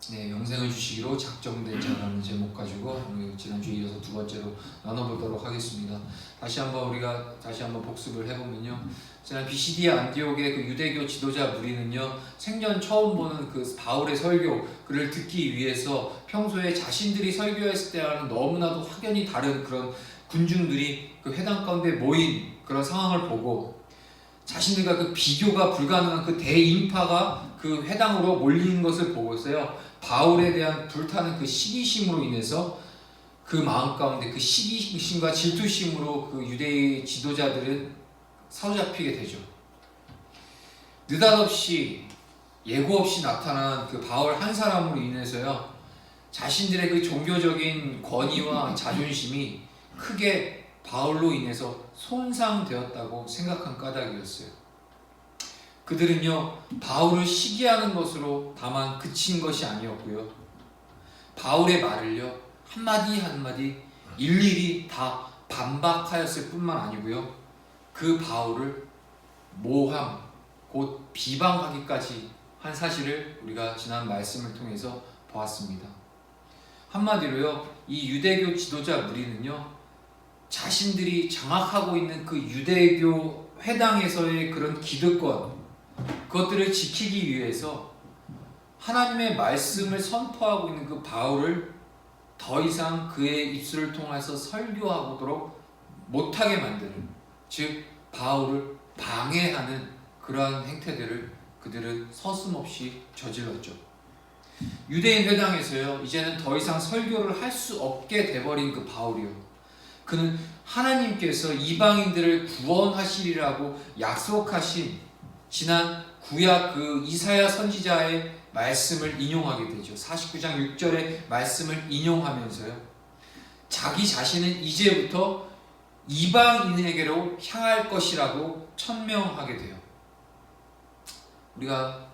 네, 영생을 주시기로 작정된 자라는 제목 가지고 우리 지난주에 이어서 두 번째로 나눠보도록 하겠습니다. 다시 한번 복습을 해보면요, 지난 비시디아 안디옥의 그 유대교 지도자 무리는요, 생전 처음 보는 그 바울의 설교 그를 듣기 위해서 평소에 자신들이 설교했을 때와는 너무나도 확연히 다른 그런 군중들이 그 회당 가운데 모인 그런 상황을 보고, 자신들과 그 비교가 불가능한 그 대인파가 그 회당으로 몰리는 것을 보고서요, 바울에 대한 불타는 그 시기심으로 인해서 그 마음 가운데 그 시기심과 질투심으로 그 유대의 지도자들은 사로잡히게 되죠. 느닷없이 예고 없이 나타난 그 바울 한 사람으로 인해서요, 자신들의 그 종교적인 권위와 자존심이 크게 바울로 인해서 손상되었다고 생각한 까닭이었어요. 그들은요, 바울을 시기하는 것으로 다만 그친 것이 아니었고요, 바울의 말을요, 한마디 한마디 일일이 다 반박하였을 뿐만 아니고요, 그 바울을 모함, 곧 비방하기까지 한 사실을 우리가 지난 말씀을 통해서 보았습니다. 한마디로요, 이 유대교 지도자 무리는요, 자신들이 장악하고 있는 그 유대교 회당에서의 그런 기득권, 그것들을 지키기 위해서 하나님의 말씀을 선포하고 있는 그 바울을 더 이상 그의 입술을 통해서 설교하도록 못하게 만드는, 즉 바울을 방해하는 그러한 행태들을 그들은 서슴없이 저질렀죠. 유대인 회당에서요, 이제는 더 이상 설교를 할 수 없게 돼버린 그 바울이요, 그는 하나님께서 이방인들을 구원하시리라고 약속하신 지난 구약 그 이사야 선지자의 말씀을 인용하게 되죠. 49장 6절의 말씀을 인용하면서요, 자기 자신은 이제부터 이방인에게로 향할 것이라고 천명하게 돼요. 우리가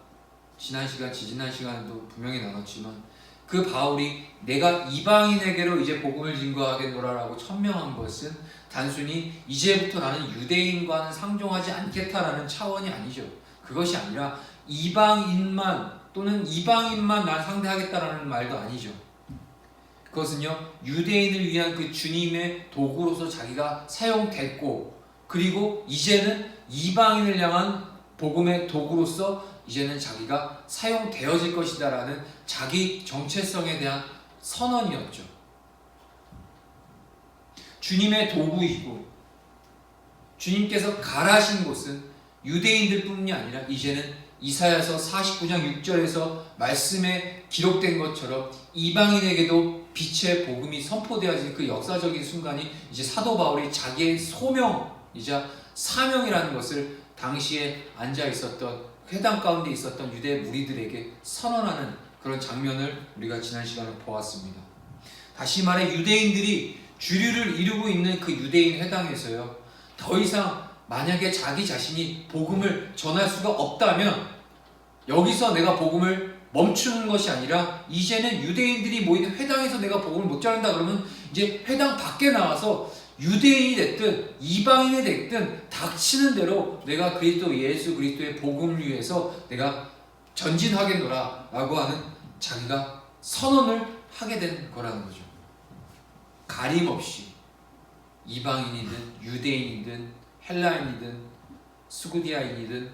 지난 시간에도 분명히 나눴지만, 그 바울이 내가 이방인에게로 이제 복음을 증거하겠노라라고 천명한 것은 단순히 이제부터 나는 유대인과는 상종하지 않겠다라는 차원이 아니죠. 그것이 아니라 이방인만 또는 이방인만 난 상대하겠다라는 말도 아니죠. 그것은요, 유대인을 위한 그 주님의 도구로서 자기가 사용됐고, 그리고 이제는 이방인을 향한 복음의 도구로서 이제는 자기가 사용되어질 것이다라는 자기 정체성에 대한 선언이었죠. 주님의 도구이고 주님께서 가라신 곳은 유대인들 뿐이 아니라 이제는 이사야서 49장 6절에서 말씀에 기록된 것처럼 이방인에게도 빛의 복음이 선포되어진 그 역사적인 순간이 이제 사도 바울이 자기의 소명이자 사명이라는 것을 당시에 앉아 있었던 회당 가운데 있었던 유대 무리들에게 선언하는 그런 장면을 우리가 지난 시간에 보았습니다. 다시 말해 유대인들이 주류를 이루고 있는 그 유대인 회당에서요, 더 이상 만약에 자기 자신이 복음을 전할 수가 없다면 여기서 내가 복음을 멈추는 것이 아니라 이제는 유대인들이 모이는 회당에서 내가 복음을 못 전한다 그러면 이제 회당 밖에 나와서 유대인이 됐든 이방인이 됐든 닥치는 대로 내가 예수 그리스도의 복음을 위해서 내가 전진하겠노라 라고 하는 자기가 선언을 하게 된 거라는 거죠. 가림없이 이방인이든 유대인이든 헬라인이든 스구디아인이든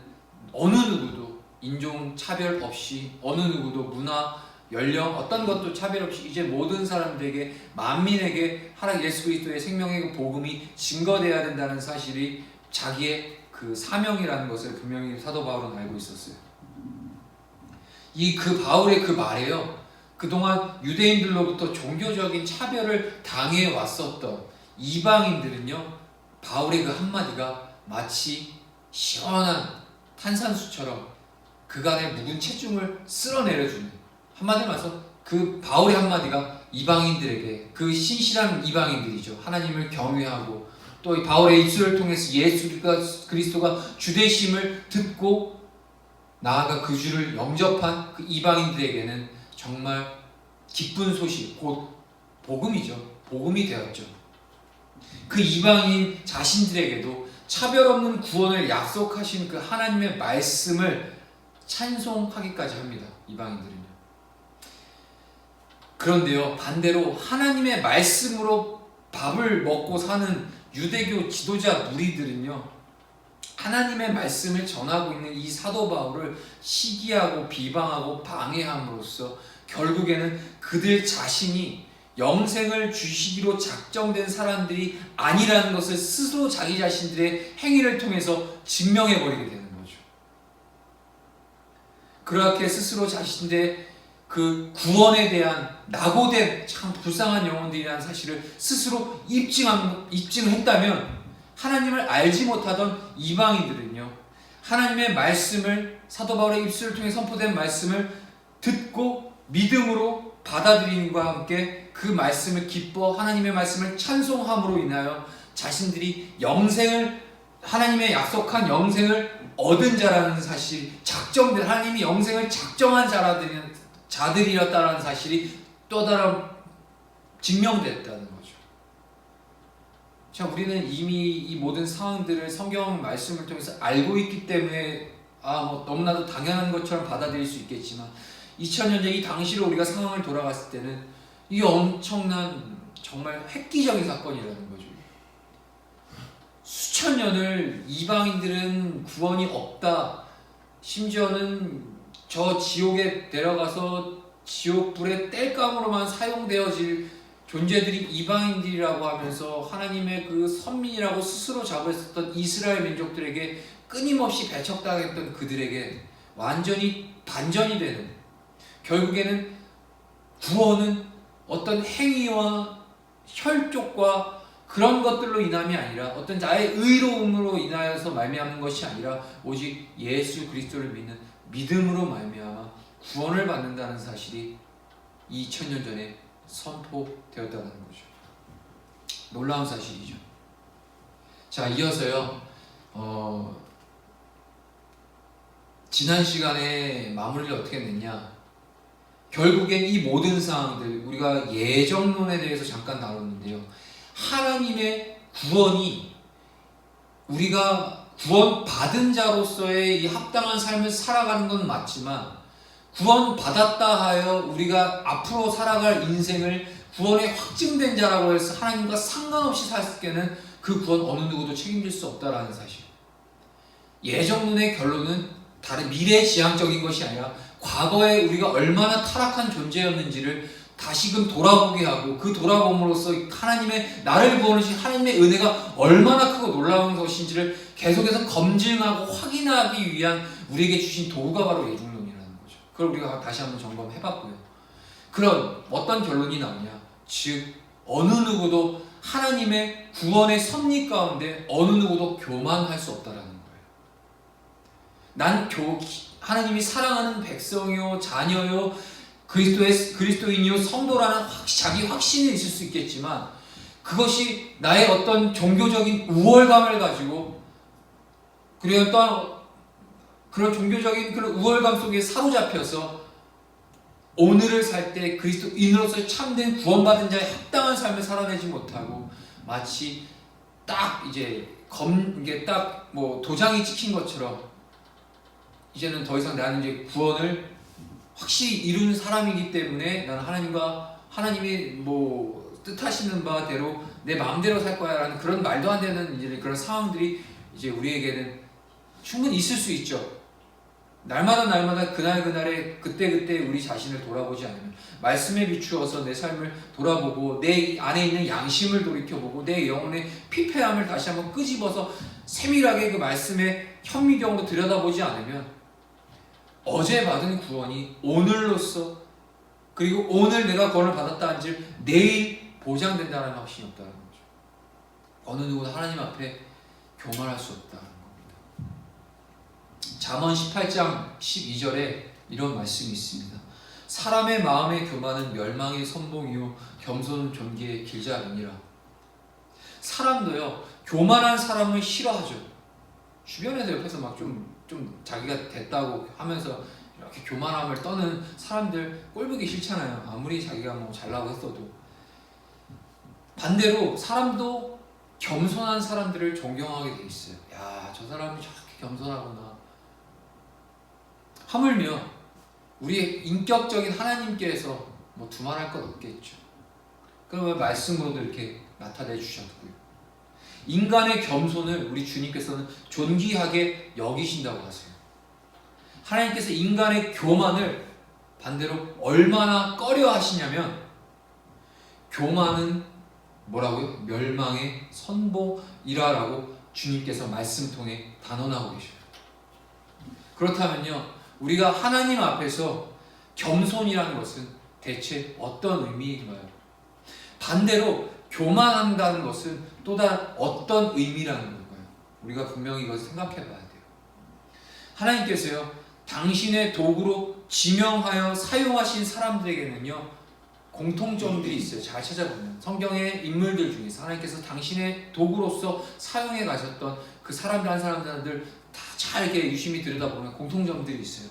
어느 누구도 인종 차별 없이, 어느 누구도 문화, 연령 어떤 것도 차별 없이 이제 모든 사람들에게, 만민에게 예수 그리스도의 생명의 복음이 증거되어야 된다는 사실이 자기의 그 사명이라는 것을 분명히 사도 바울은 알고 있었어요. 그 바울의 그 말에요, 그동안 유대인들로부터 종교적인 차별을 당해 왔었던 이방인들은요, 바울의 그 한마디가 마치 시원한 탄산수처럼 그간의 묵은 체중을 쓸어내려주는, 한마디로 말해서 그 바울의 한마디가 이방인들에게, 그 신실한 이방인들이죠, 하나님을 경외하고 또 이 바울의 입술을 통해서 예수 그리스도가 주되심을 듣고 나아가 그 주를 영접한 그 이방인들에게는 정말 기쁜 소식, 곧 복음이죠. 복음이 되었죠. 그 이방인 자신들에게도 차별 없는 구원을 약속하신 그 하나님의 말씀을 찬송하기까지 합니다. 이방인들은요. 그런데요, 반대로 하나님의 말씀으로 밥을 먹고 사는 유대교 지도자 무리들은요, 하나님의 말씀을 전하고 있는 이 사도 바울을 시기하고 비방하고 방해함으로써 결국에는 그들 자신이 영생을 주시기로 작정된 사람들이 아니라는 것을 스스로 자기 자신들의 행위를 통해서 증명해버리게 되는 거죠. 그렇게 스스로 자신들의 그 구원에 대한 낙오된 참 불쌍한 영혼들이라는 사실을 스스로 입증했다면, 하나님을 알지 못하던 이방인들은요, 하나님의 말씀을, 사도 바울의 입술을 통해 선포된 말씀을 듣고 믿음으로 받아들임과 함께 그 말씀을 기뻐 하나님의 말씀을 찬송함으로 인하여 자신들이 영생을, 하나님의 약속한 영생을 얻은 자라는 사실, 작정된, 하나님이 영생을 작정한 자들이었다라는 사실이 또 다른 증명됐다는 거죠. 자, 우리는 이미 이 모든 상황들을 성경 말씀을 통해서 알고 있기 때문에 너무나도 당연한 것처럼 받아들일 수 있겠지만, 2000년 전 이 당시로 우리가 상황을 돌아갔을 때는 이게 엄청난 정말 획기적인 사건이라는 거죠. 수천 년을 이방인들은 구원이 없다, 심지어는 저 지옥에 내려가서 지옥불의 땔감으로만 사용되어질 존재들이 이방인들이라고 하면서 하나님의 그 선민이라고 스스로 잡았었던 이스라엘 민족들에게 끊임없이 배척당했던 그들에게 완전히 반전이 되는, 결국에는 구원은 어떤 행위와 혈족과 그런 것들로 인함이 아니라, 어떤 나의 의로움으로 인하여서 말미암는 것이 아니라 오직 예수 그리스도를 믿는 믿음으로 말미암아 구원을 받는다는 사실이 2000년 전에 선포되었다는 거죠. 놀라운 사실이죠. 자, 이어서요, 지난 시간에 마무리를 어떻게 했느냐, 결국엔 이 모든 사항들, 우리가 예정론에 대해서 잠깐 다뤘는데요, 하나님의 구원이 우리가 구원받은 자로서의 이 합당한 삶을 살아가는 건 맞지만, 구원받았다 하여 우리가 앞으로 살아갈 인생을 구원에 확증된 자라고 해서 하나님과 상관없이 살 때는 그 구원 어느 누구도 책임질 수 없다라는 사실. 예정론의 결론은 다른 미래지향적인 것이 아니라 과거에 우리가 얼마나 타락한 존재였는지를 다시금 돌아보게 하고, 그 돌아봄으로써 하나님의 나를 구원하신 하나님의 은혜가 얼마나 크고 놀라운 것인지를 계속해서 검증하고 확인하기 위한 우리에게 주신 도구가 바로 예정론이라는 거죠. 그걸 우리가 다시 한번 점검해봤고요. 그런 어떤 결론이 나오냐, 즉 어느 누구도 하나님의 구원의 섭리 가운데 어느 누구도 교만할 수 없다라는 거예요. 난 하나님이 사랑하는 백성이요, 자녀요, 그리스도인이요, 성도라는 자기 확신이 있을 수 있겠지만, 그것이 나의 어떤 종교적인 우월감을 가지고, 그리고 또 그런 종교적인 그런 우월감 속에 사로잡혀서 오늘을 살 때 그리스도인으로서 참된 구원받은 자의 합당한 삶을 살아내지 못하고, 마치 딱 이제 이게 딱 도장이 찍힌 것처럼 이제는 더 이상 나는 이제 구원을 확실히 이루는 사람이기 때문에 나는 하나님이 뜻하시는 바대로 내 마음대로 살 거야 라는 그런 말도 안 되는 이제 그런 상황들이 이제 우리에게는 충분히 있을 수 있죠. 날마다 그날에 그때 우리 자신을 돌아보지 않으면, 말씀에 비추어서 내 삶을 돌아보고 내 안에 있는 양심을 돌이켜보고 내 영혼의 피폐함을 다시 한번 끄집어서 세밀하게 그 말씀의 현미경으로 들여다보지 않으면 어제 받은 구원이 오늘로써, 그리고 오늘 내가 구원을 받았다 한즉 내일 보장된다는 확신이 없다는 거죠. 어느 누구나 하나님 앞에 교만할 수 없다는 겁니다. 잠언 18장 12절에 이런 말씀이 있습니다. 사람의 마음의 교만은 멸망의 선봉이요 겸손은 존귀의 길잡이니라. 사람도요, 교만한 사람을 싫어하죠. 주변에서 옆에서 막 좀 자기가 됐다고 하면서 이렇게 교만함을 떠는 사람들 꼴보기 싫잖아요. 아무리 자기가 잘나고 했어도. 반대로 사람도 겸손한 사람들을 존경하게 돼 있어요. 야, 저 사람이 저렇게 겸손하구나. 하물며 우리의 인격적인 하나님께서 뭐 두말할 것 없겠죠. 그러면 말씀으로도 이렇게 나타내 주셨고요. 인간의 겸손을 우리 주님께서는 존귀하게 여기신다고 하세요. 하나님께서 인간의 교만을 반대로 얼마나 꺼려 하시냐면, 교만은 뭐라고요? 멸망의 선봉이라라고 주님께서 말씀 통해 단언하고 계셔요. 그렇다면요, 우리가 하나님 앞에서 겸손이라는 것은 대체 어떤 의미인가요? 반대로 교만한다는 것은 또 다른 어떤 의미라는 걸까요? 우리가 분명히 이것을 생각해 봐야 돼요. 하나님께서요, 당신의 도구로 지명하여 사용하신 사람들에게는요, 공통점들이 있어요. 잘 찾아보면 성경의 인물들 중에서 하나님께서 당신의 도구로서 사용해 가셨던 그 사람들 한 사람들 다 잘 이렇게 유심히 들여다보면 공통점들이 있어요.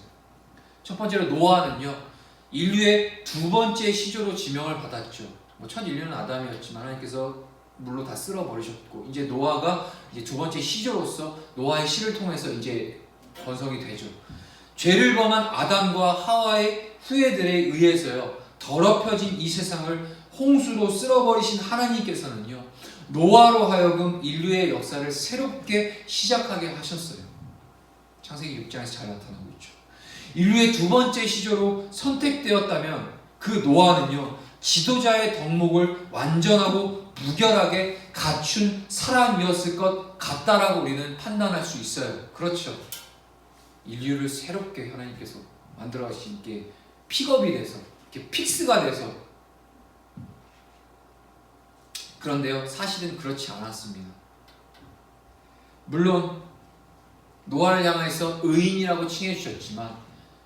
첫 번째로 노아는요, 인류의 두 번째 시조로 지명을 받았죠. 첫 인류는 아담이었지만 하나님께서 물로 다 쓸어 버리셨고, 이제 노아가 이제 두 번째 시조로서 노아의 씨를 통해서 이제 번성이 되죠. 죄를 범한 아담과 하와의 후예들에 의해서요, 더럽혀진 이 세상을 홍수로 쓸어버리신 하나님께서는요, 노아로 하여금 인류의 역사를 새롭게 시작하게 하셨어요. 창세기 6장에서 잘 나타나고 있죠. 인류의 두 번째 시조로 선택되었다면 그 노아는요, 지도자의 덕목을 완전하고 무결하게 갖춘 사람이었을 것 같다라고 우리는 판단할 수 있어요. 그렇죠. 인류를 새롭게 하나님께서 만들어 가신 게 픽업이 돼서, 이렇게 픽스가 돼서. 그런데요, 사실은 그렇지 않았습니다. 물론 노아를 향해서 의인이라고 칭해 주셨지만,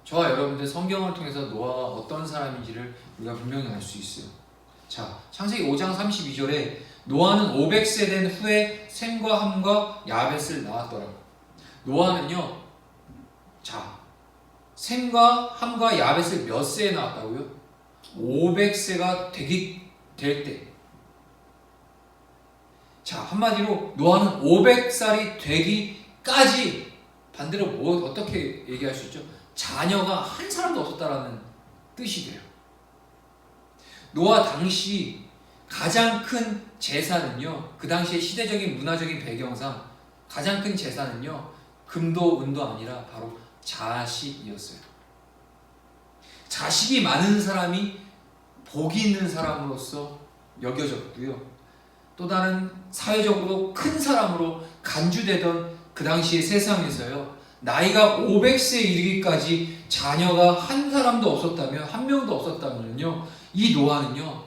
저와 여러분들 성경을 통해서 노아가 어떤 사람인지를 우리가 분명히 알 수 있어요. 자, 창세기 5장 32절에 노아는 500세 된 후에 셈과 함과 야벳을 낳았더라. 노아는요, 자, 셈과 함과 야벳을 몇 세에 낳았다고요? 500세가 될 때. 자, 한마디로 노아는 500살이 되기까지, 반대로 어떻게 얘기할 수 있죠? 자녀가 한 사람도 없었다라는 뜻이 돼요. 노아 당시 가장 큰 재산은요, 그 당시의 시대적인 문화적인 배경상 가장 큰 재산은요, 금도 은도 아니라 바로 자식이었어요. 자식이 많은 사람이 복이 있는 사람으로서 여겨졌고요, 또 다른 사회적으로 큰 사람으로 간주되던 그 당시의 세상에서요, 나이가 500세에 이르기까지 자녀가 한 사람도 없었다면, 한 명도 없었다면요, 이 노아는요,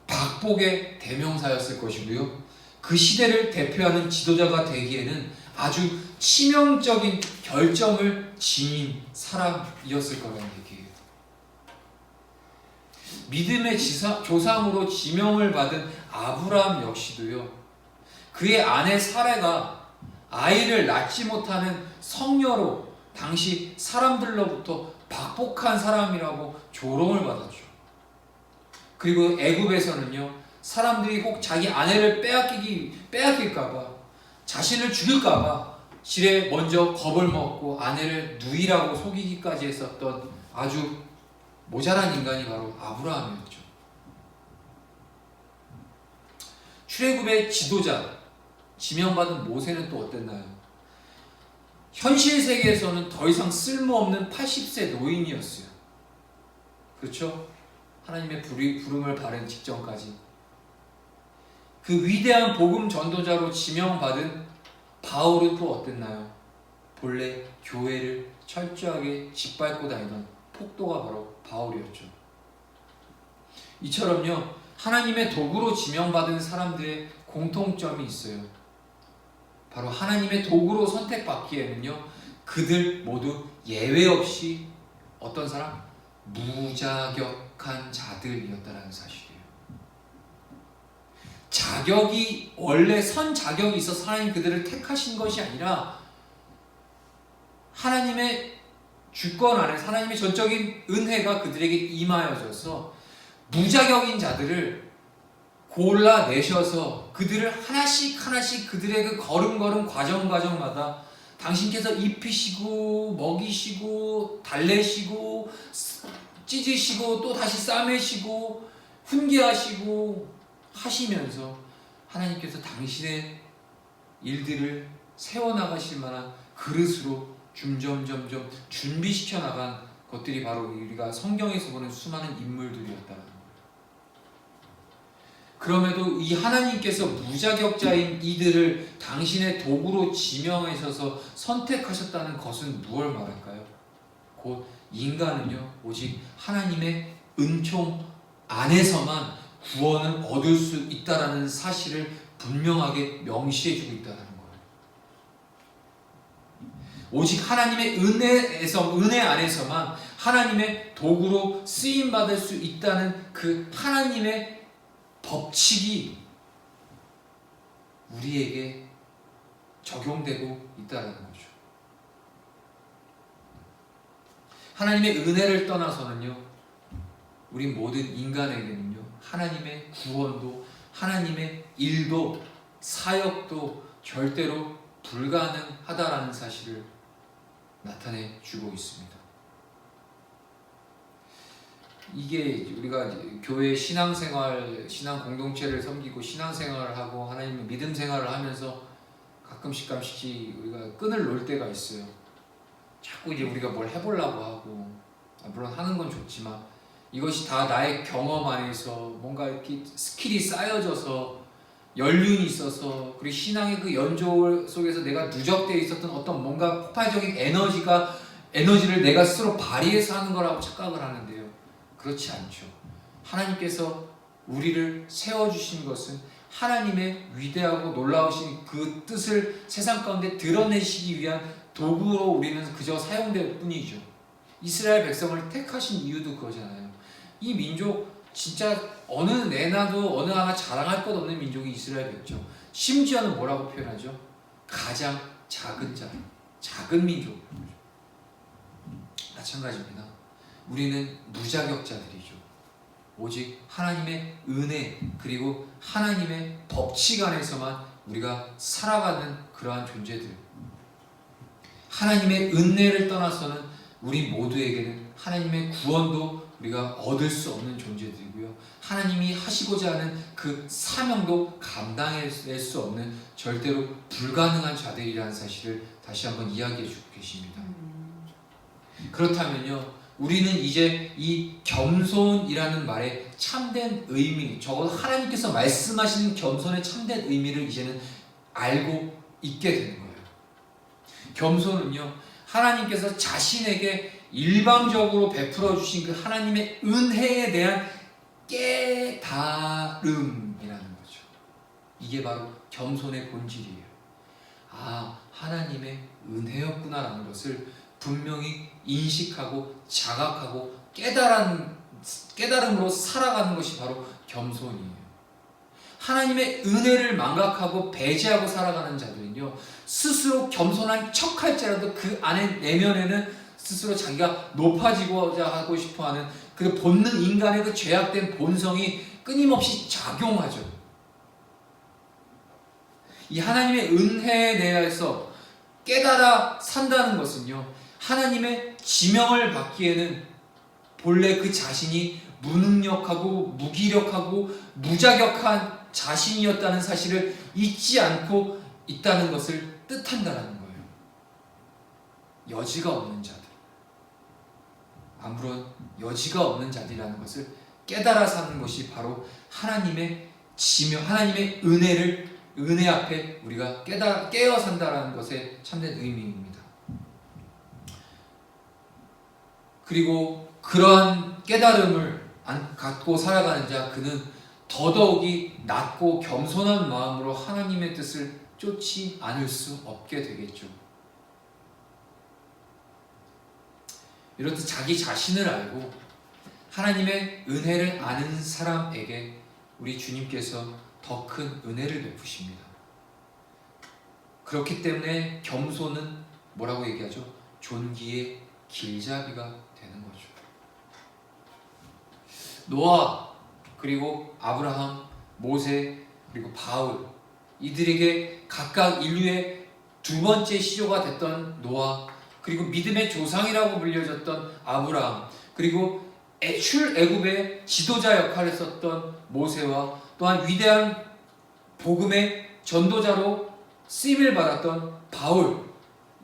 박복의 대명사였을 것이고요, 그 시대를 대표하는 지도자가 되기에는 아주 치명적인 결정을 지닌 사람이었을 거라는 얘기예요. 믿음의 조상으로 지명을 받은 아브라함 역시도요, 그의 아내 사레가 아이를 낳지 못하는 성녀로 당시 사람들로부터 박복한 사람이라고 조롱을 받았죠. 그리고 애굽에서는요, 사람들이 혹 자기 아내를 빼앗길까봐, 자신을 죽일까봐 지레 먼저 겁을 먹고 아내를 누이라고 속이기까지 했었던 아주 모자란 인간이 바로 아브라함이었죠. 출애굽의 지도자, 지명받은 모세는 또 어땠나요? 현실 세계에서는 더 이상 쓸모없는 80세 노인이었어요. 그렇죠? 하나님의 부름을 받은 직전까지. 그 위대한 복음 전도자로 지명받은 바울은 또 어땠나요? 본래 교회를 철저하게 짓밟고 다니던 폭도가 바로 바울이었죠. 이처럼요, 하나님의 도구로 지명받은 사람들의 공통점이 있어요. 바로 하나님의 도구로 선택받기에는요, 그들 모두 예외 없이 어떤 사람? 무자격한 자들이었다는 사실이에요. 자격이, 원래 선 자격이 있어서 하나님 그들을 택하신 것이 아니라 하나님의 주권 안에서 하나님의 전적인 은혜가 그들에게 임하여져서 무자격인 자들을 골라내셔서 그들을 하나씩 하나씩 그들의 그 걸음걸음 과정마다 당신께서 입히시고 먹이시고 달래시고 찢으시고 또 다시 싸매시고 훈계하시고 하시면서 하나님께서 당신의 일들을 세워나가실 만한 그릇으로 점점 준비시켜 나간 것들이 바로 우리가 성경에서 보는 수많은 인물들이었다는 거예요. 그럼에도 이 하나님께서 무자격자인 이들을 당신의 도구로 지명하셔서 선택하셨다는 것은 무엇을 말할까요? 곧 인간은요 오직 하나님의 은총 안에서만 구원을 얻을 수 있다라는 사실을 분명하게 명시해주고 있다는 거예요. 오직 하나님의 은혜 안에서만 하나님의 도구로 쓰임 받을 수 있다는 그 하나님의 법칙이 우리에게 적용되고 있다는 거죠. 하나님의 은혜를 떠나서는요, 우리 모든 인간에게는요, 하나님의 구원도, 하나님의 일도, 사역도 절대로 불가능하다라는 사실을 나타내 주고 있습니다. 이게 우리가 교회 신앙생활, 신앙 공동체를 섬기고 신앙생활을 하고 하나님의 믿음 생활을 하면서 가끔씩 우리가 끈을 놓을 때가 있어요. 자꾸 이제 우리가 뭘 해보려고 하고, 물론 하는 건 좋지만 이것이 다 나의 경험 안에서 뭔가 이렇게 스킬이 쌓여져서 연륜이 있어서, 그리고 신앙의 그 연조 속에서 내가 누적되어 있었던 어떤 뭔가 폭발적인 에너지를 내가 스스로 발휘해서 하는 거라고 착각을 하는데요, 그렇지 않죠. 하나님께서 우리를 세워주신 것은 하나님의 위대하고 놀라우신 그 뜻을 세상 가운데 드러내시기 위한 도구로 우리는 그저 사용될 뿐이죠. 이스라엘 백성을 택하신 이유도 그거잖아요. 이 민족 진짜 어느 내놔도 어느 하나 자랑할 것 없는 민족이 이스라엘 백성. 심지어는 뭐라고 표현하죠? 가장 작은 자, 작은 민족. 마찬가지입니다. 우리는 무자격자들이죠. 오직 하나님의 은혜 그리고 하나님의 법칙 안에서만 우리가 살아가는 그러한 존재들. 하나님의 은혜를 떠나서는 우리 모두에게는 하나님의 구원도 우리가 얻을 수 없는 존재들이고요, 하나님이 하시고자 하는 그 사명도 감당할 수 없는 절대로 불가능한 자들이라는 사실을 다시 한번 이야기해 주고 계십니다. 그렇다면요, 우리는 이제 이 겸손이라는 말의 참된 의미, 적어도 하나님께서 말씀하시는 겸손의 참된 의미를 이제는 알고 있게 되는 거예요. 겸손은요, 하나님께서 자신에게 일방적으로 베풀어 주신 그 하나님의 은혜에 대한 깨달음이라는 거죠. 이게 바로 겸손의 본질이에요. 아, 하나님의 은혜였구나라는 것을 분명히 인식하고 자각하고 깨달음으로 살아가는 것이 바로 겸손이에요. 하나님의 은혜를 망각하고 배제하고 살아가는 자들은요, 스스로 겸손한 척할지라도 그 안에 내면에는 스스로 자기가 높아지고자 하고 싶어하는 그 본능, 인간의 그 죄악된 본성이 끊임없이 작용하죠. 이 하나님의 은혜에 대해서 깨달아 산다는 것은요, 하나님의 지명을 받기에는 본래 그 자신이 무능력하고 무기력하고 무자격한 자신이었다는 사실을 잊지 않고 있다는 것을 뜻한다는 거예요. 여지가 없는 자들, 아무런 여지가 없는 자들이라는 것을 깨달아 사는 것이 바로 하나님의 지명, 하나님의 은혜 앞에 우리가 깨어 산다는 것의 참된 의미입니다. 그리고 그러한 깨달음을 갖고 살아가는 자, 그는 더더욱이 낮고 겸손한 마음으로 하나님의 뜻을 쫓지 않을 수 없게 되겠죠. 이렇듯 자기 자신을 알고 하나님의 은혜를 아는 사람에게 우리 주님께서 더 큰 은혜를 베푸십니다. 그렇기 때문에 겸손은 뭐라고 얘기하죠? 존귀의 길잡이가 되는 거죠. 노아, 그리고 아브라함, 모세, 그리고 바울, 이들에게 각각 인류의 두 번째 시조가 됐던 노아, 그리고 믿음의 조상이라고 불려졌던 아브라함, 그리고 출애굽의 지도자 역할을 했었던 모세와 또한 위대한 복음의 전도자로 쓰임을 받았던 바울,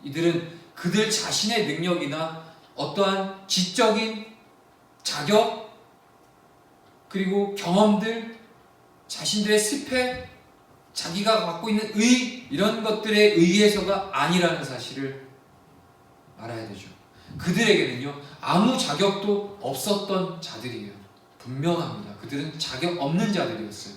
이들은 그들 자신의 능력이나 어떠한 지적인 자격 그리고 경험들, 자신들의 스펙, 자기가 갖고 있는 이런 것들에 의해서가 아니라는 사실을 알아야 되죠. 그들에게는요 아무 자격도 없었던 자들이에요. 분명합니다. 그들은 자격 없는 자들이었어요.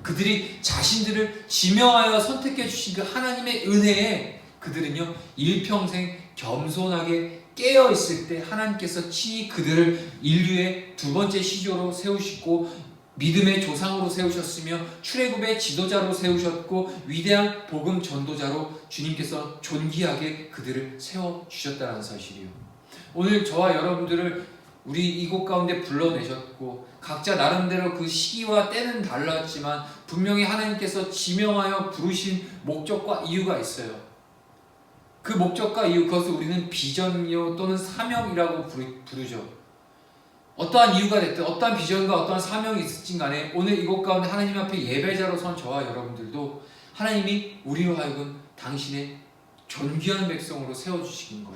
그들이 자신들을 지명하여 선택해 주신 그 하나님의 은혜에 그들은요 일평생 겸손하게 깨어 있을 때 하나님께서 친히 그들을 인류의 두 번째 시조로 세우시고 믿음의 조상으로 세우셨으며 출애굽의 지도자로 세우셨고 위대한 복음 전도자로 주님께서 존귀하게 그들을 세워주셨다는 사실이요. 오늘 저와 여러분들을 우리 이곳 가운데 불러내셨고 각자 나름대로 그 시기와 때는 달랐지만 분명히 하나님께서 지명하여 부르신 목적과 이유가 있어요. 그 목적과 이유, 그것을 우리는 비전이요 또는 사명이라고 부르죠. 어떠한 이유가 됐든 어떠한 비전과 어떠한 사명이 있을진 간에 오늘 이곳 가운데 하나님 앞에 예배자로 선 저와 여러분들도 하나님이 우리로 하여금 당신의 존귀한 백성으로 세워주신 것,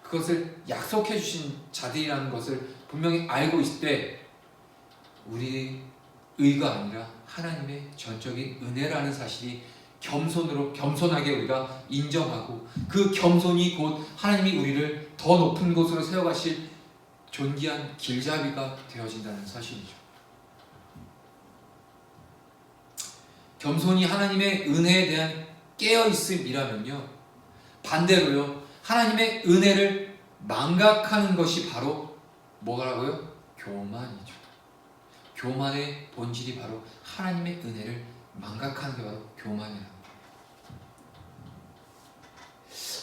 그것을 약속해 주신 자들이라는 것을 분명히 알고 있을 때 우리의 의가 아니라 하나님의 전적인 은혜라는 사실이 겸손하게 우리가 인정하고 그 겸손이 곧 하나님이 우리를 더 높은 곳으로 세워가실 존귀한 길잡이가 되어진다는 사실이죠. 겸손이 하나님의 은혜에 대한 깨어있음이라면요 반대로요 하나님의 은혜를 망각하는 것이 바로 뭐라고요? 교만이죠. 교만의 본질이 바로 하나님의 은혜를 망각하는 게 바로 교만이라는 거예요.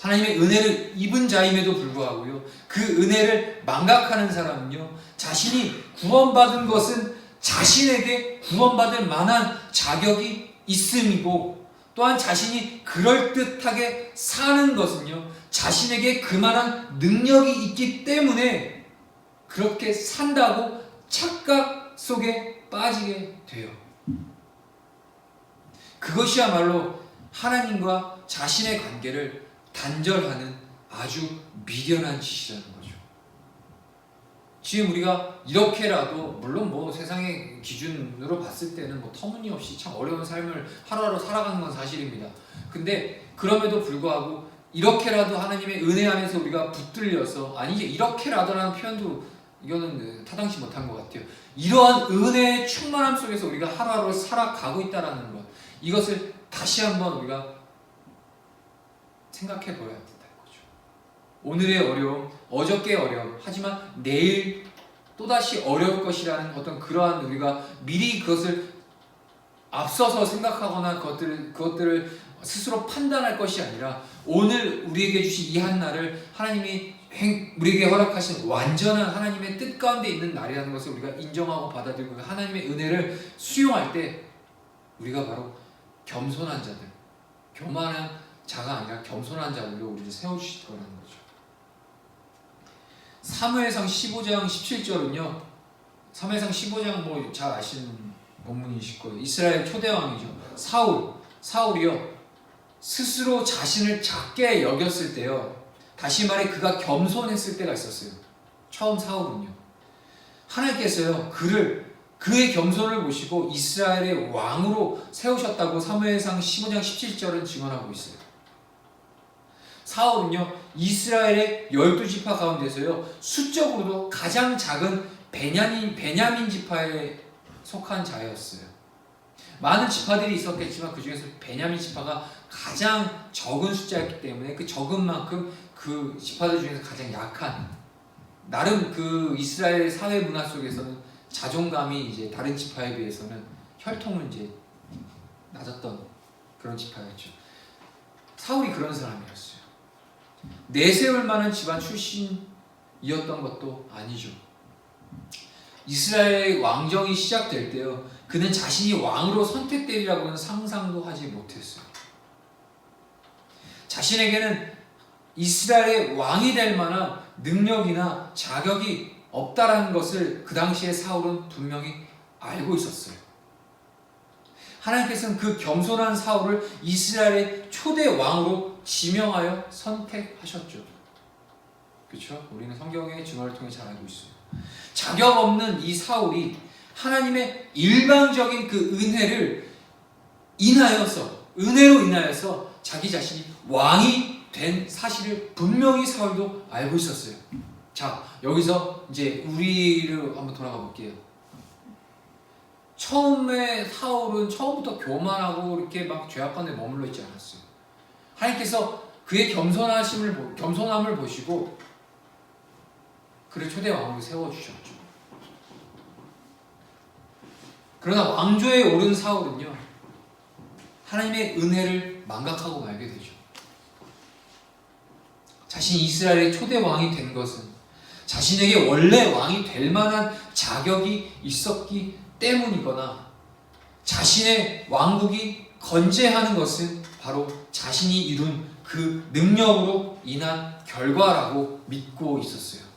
하나님의 은혜를 입은 자임에도 불구하고요 그 은혜를 망각하는 사람은요 자신이 구원받은 것은 자신에게 구원받을 만한 자격이 있음이고 또한 자신이 그럴듯하게 사는 것은요 자신에게 그만한 능력이 있기 때문에 그렇게 산다고 착각 속에 빠지게 돼요. 그것이야말로 하나님과 자신의 관계를 단절하는 아주 미련한 짓이라는 거죠. 지금 우리가 이렇게라도 물론 뭐 세상의 기준으로 봤을 때는 뭐 터무니없이 참 어려운 삶을 하루하루 살아가는 건 사실입니다. 근데 그럼에도 불구하고 이렇게라도 하나님의 은혜 안에서 우리가 붙들려서 이제 이렇게라도라는 표현도 이거는 타당치 못한 것 같아요. 이러한 은혜의 충만함 속에서 우리가 하루하루 살아가고 있다는 것, 이것을 다시 한번 우리가 생각해 보아야 된다는 거죠. 오늘의 어려움, 어저께의 어려움, 하지만 내일 또다시 어려울 것이라는 어떤 그러한 우리가 미리 그것을 앞서서 생각하거나 그것들을 스스로 판단할 것이 아니라 오늘 우리에게 주신 이 한날을 하나님이 우리에게 허락하신 완전한 하나님의 뜻 가운데 있는 날이라는 것을 우리가 인정하고 받아들이고 하나님의 은혜를 수용할 때 우리가 바로 겸손한 자들, 교만한 자가 아니라 겸손한 자들로 우리를 세워주실 거라는 거죠. 사무엘상 15장 17절은요 사무엘상 15장 뭐 잘 아시는 본문이실 거예요. 이스라엘 초대왕이죠. 사울이요 스스로 자신을 작게 여겼을 때요 다시 말해 그가 겸손했을 때가 있었어요. 처음 사울은요 하나님께서요 그의 겸손을 보시고 이스라엘의 왕으로 세우셨다고 사무엘상 15장 17절은 증언하고 있어요. 사울은요 이스라엘의 12지파 가운데서요 수적으로도 가장 작은 베냐민 지파에 속한 자였어요. 많은 지파들이 있었겠지만 그 중에서 베냐민 지파가 가장 적은 숫자였기 때문에 그 적은 만큼 그 지파들 중에서 가장 약한, 나름 그 이스라엘 사회 문화 속에서는 자존감이 이제 다른 지파에 비해서는 혈통은 이제 낮았던 그런 지파였죠. 사울이 그런 사람이었어요. 내세울 만한 집안 출신이었던 것도 아니죠. 이스라엘 왕정이 시작될 때요 그는 자신이 왕으로 선택되리라고는 상상도 하지 못했어요. 자신에게는 이스라엘의 왕이 될 만한 능력이나 자격이 없다라는 것을 그 당시에 사울은 분명히 알고 있었어요. 하나님께서는 그 겸손한 사울을 이스라엘의 초대 왕으로 지명하여 선택하셨죠. 그렇죠? 우리는 성경의 증언을 통해 잘 알고 있어요. 자격 없는 이 사울이 하나님의 일방적인 그 은혜로 인하여서 자기 자신이 왕이 된 사실을 분명히 사울도 알고 있었어요. 자, 여기서 이제 우리를 한번 돌아가 볼게요. 처음에 사울은 처음부터 교만하고 이렇게 막 죄악관에 머물러 있지 않았어요. 하나님께서 그의 겸손함을 보시고 그를 초대 왕으로 세워주셨죠. 그러나 왕조에 오른 사울은요, 하나님의 은혜를 망각하고 말게 되죠. 자신이 이스라엘의 초대 왕이 된 것은 자신에게 원래 왕이 될 만한 자격이 있었기 때문이거나, 자신의 왕국이 건재하는 것은 바로 자신이 이룬 그 능력으로 인한 결과라고 믿고 있었어요.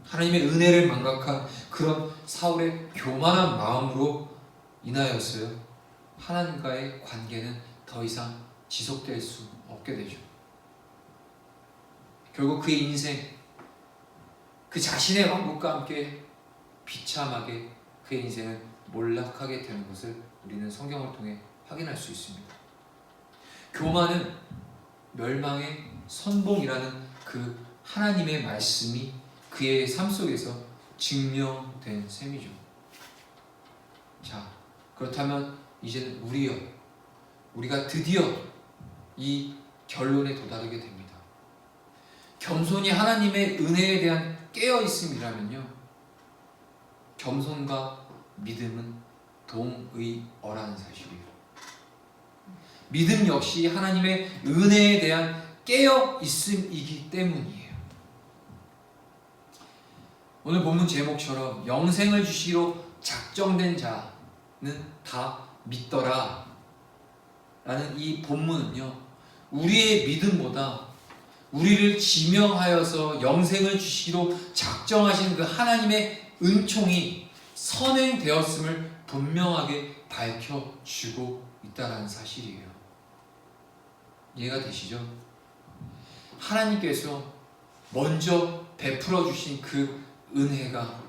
하나님의 은혜를 망각한 그런 사울의 교만한 마음으로 인하여서요, 하나님과의 관계는 더 이상 지속될 수 없게 되죠. 결국 그의 인생, 그 자신의 왕국과 함께 비참하게 그의 인생은 몰락하게 되는 것을 우리는 성경을 통해 확인할 수 있습니다. 교만은 멸망의 선봉이라는 그 하나님의 말씀이 그의 삶 속에서 증명된 셈이죠. 자, 그렇다면 이제는 우리가 드디어 이 결론에 도달하게 됩니다. 겸손히 하나님의 은혜에 대한 깨어있음이라면요, 겸손과 믿음은 동의어라는 사실이에요. 믿음 역시 하나님의 은혜에 대한 깨어있음이기 때문이에요. 오늘 본문 제목처럼 영생을 주시기로 작정된 자는 다 믿더라 라는 이 본문은요, 우리의 믿음보다 우리를 지명하여서 영생을 주시기로 작정하신 그 하나님의 은총이 선행되었음을 분명하게 밝혀주고 있다는 사실이에요. 이해가 되시죠? 하나님께서 먼저 베풀어 주신 그 은혜가,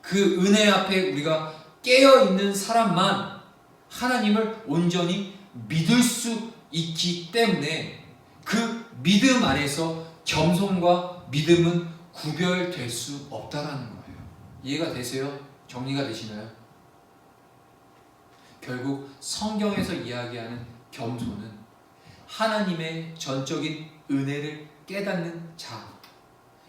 그 은혜 앞에 우리가 깨어있는 사람만 하나님을 온전히 믿을 수 있기 때문에 그 믿음 안에서 겸손과 믿음은 구별될 수 없다라는 거예요. 이해가 되세요? 정리가 되시나요? 결국 성경에서 이야기하는 겸손은 하나님의 전적인 은혜를 깨닫는 자,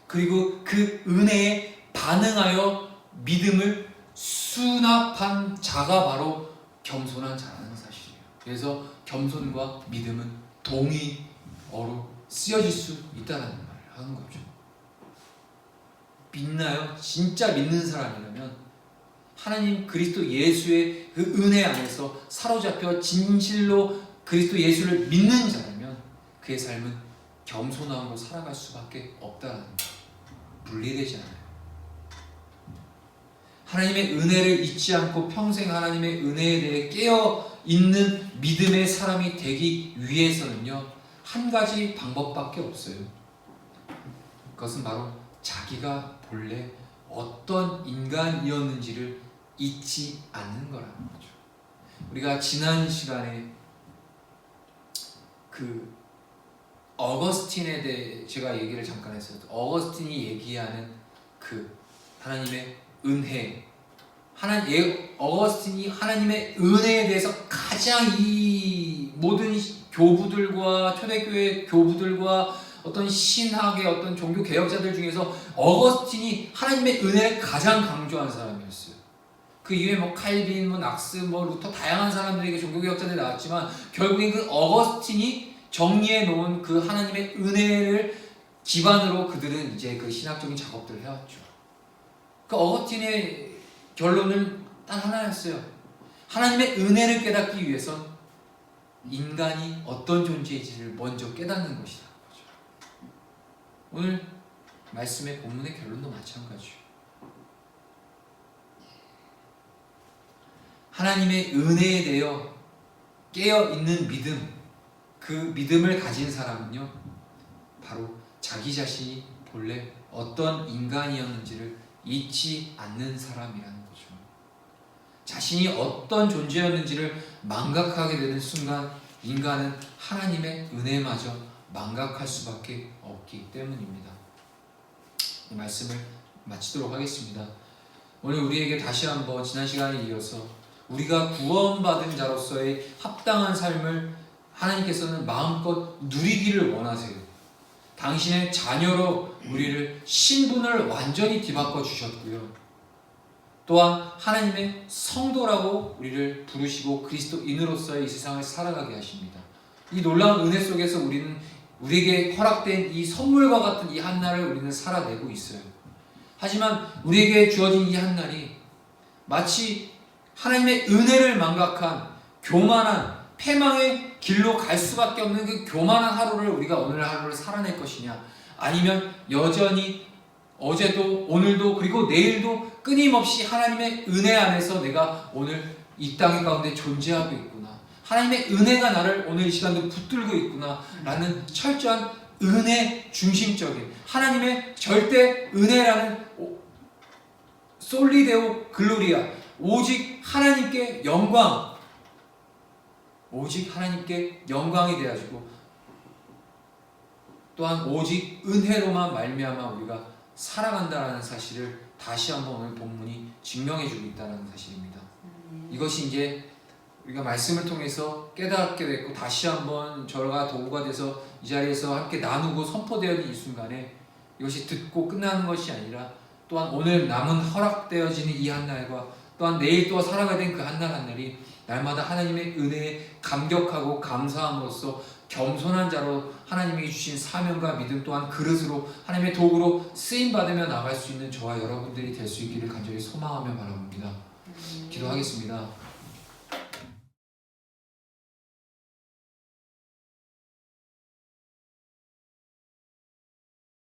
그리고 그 은혜에 반응하여 믿음을 수납한 자가 바로 겸손한 자라는 사실이에요. 그래서 겸손과 믿음은 동의어로 쓰여질 수 있다는 말을 하는 거죠. 믿나요? 진짜 믿는 사람이라면 하나님 그리스도 예수의 그 은혜 안에서 사로잡혀 진실로 그리스도 예수를 믿는 자라면 그의 삶은 겸손함으로 살아갈 수밖에 없다는 거예요. 분리되지 않아요. 하나님의 은혜를 잊지 않고 평생 하나님의 은혜에 대해 깨어있는 믿음의 사람이 되기 위해서는요, 한 가지 방법밖에 없어요. 그것은 바로 자기가 본래 어떤 인간이었는지를 잊지 않는 거라는 거죠. 우리가 지난 시간에 그 어거스틴에 대해 제가 얘기를 잠깐 했어요. 어거스틴이 얘기하는 그 하나님의 은혜, 어거스틴이 하나님의 은혜에 대해서 가장 이 모든 교부들과 초대교회 교부들과 어떤 신학의 어떤 종교 개혁자들 중에서 어거스틴이 하나님의 은혜를 가장 강조한 사람이었어요. 그 이후에 뭐 칼빈, 뭐 낙스, 뭐 루터 다양한 사람들에게 종교 개혁자들이 나왔지만 결국엔 그 어거스틴이 정리해 놓은 그 하나님의 은혜를 기반으로 그들은 이제 그 신학적인 작업들을 해왔죠. 그 어거스틴의 결론은 단 하나였어요. 하나님의 은혜를 깨닫기 위해선 인간이 어떤 존재인지를 먼저 깨닫는 것이다. 오늘 말씀의 본문의 결론도 마찬가지요. 하나님의 은혜에 대해 깨어있는 믿음, 그 믿음을 가진 사람은요, 바로 자기 자신이 본래 어떤 인간이었는지를 잊지 않는 사람이라는 거죠. 자신이 어떤 존재였는지를 망각하게 되는 순간 인간은 하나님의 은혜마저 망각할 수밖에 없기 때문입니다. 이 말씀을 마치도록 하겠습니다. 오늘 우리에게 다시 한번 지난 시간에 이어서 우리가 구원받은 자로서의 합당한 삶을 하나님께서는 마음껏 누리기를 원하세요. 당신의 자녀로 우리를 신분을 완전히 뒤바꿔 주셨고요. 또한 하나님의 성도라고 우리를 부르시고 그리스도인으로서의 이 세상을 살아가게 하십니다. 이 놀라운 은혜 속에서 우리에게 허락된 이 선물과 같은 이 한날을 우리는 살아내고 있어요. 하지만 우리에게 주어진 이 한날이 마치 하나님의 은혜를 망각한 교만한 패망의 길로 갈 수밖에 없는 그 교만한 하루를 우리가 오늘 하루를 살아낼 것이냐, 아니면 여전히 어제도 오늘도 그리고 내일도 끊임없이 하나님의 은혜 안에서 내가 오늘 이 땅 가운데 존재하고 있구나, 하나님의 은혜가 나를 오늘 이 시간도 붙들고 있구나 라는 철저한 은혜 중심적인 하나님의 절대 은혜라는 솔리데오 글로리아, 오직 하나님께 영광, 오직 하나님께 영광이 되어지고 또한 오직 은혜로만 말미암아 우리가 살아간다라는 사실을 다시 한번 오늘 본문이 증명해주고 있다는 사실입니다. 이것이 이제 우리가 말씀을 통해서 깨닫게 됐고 다시 한번 저가 도구가 돼서 이 자리에서 함께 나누고 선포되어진 이 순간에 이것이 듣고 끝나는 것이 아니라 또한 오늘 남은 허락되어지는 이 한날과 또한 내일 또 살아가야 된 그 한날 한날이 날마다 하나님의 은혜에 감격하고 감사함으로써 겸손한 자로 하나님이 주신 사명과 믿음 또한 그릇으로 하나님의 도구로 쓰임받으며 나갈 수 있는 저와 여러분들이 될 수 있기를 간절히 소망하며 바라봅니다. 기도하겠습니다.